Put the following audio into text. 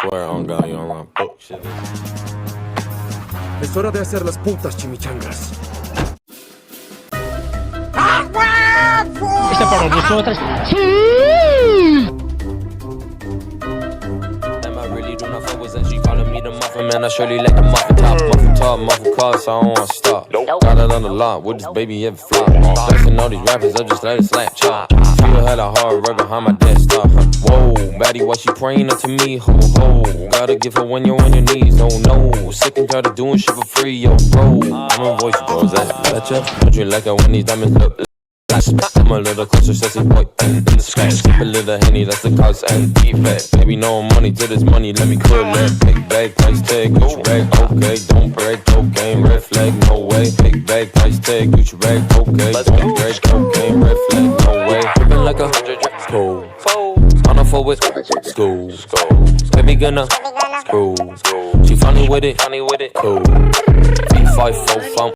swear on God, you don't want book shit. Es hora de hacer las putas chimichangas. Esta para nosotras. Man, I surely like the muffin top, muffin car, so I don't wanna stop. Got it on the lot, with this baby ever flop. Flexing all these rappers, I just let it slap chop. She had a hard right behind my desktop. Whoa, baddie, why she praying up to me? Ho, ho, gotta give her when you're on your knees. Oh no, sick and tired of doing shit for free, yo, bro. I'm a voice, bro, is that better? Don't you like it when these diamonds look? I'm a little closer, sexy boy, in the sky. Skip a little Henny, that's the cause and defect. Baby, no money to this money, let me cool it. Big bag, price tag, Gucci bag, okay. Don't break, cocaine, red flag, no way. Big bag, price tag, Gucci bag, okay. Don't break, cocaine, red flag, no way. Drippin' like 100 cold. On a four with school. Baby gonna screw. She funny with it, cool. 3, 5, 4, 5.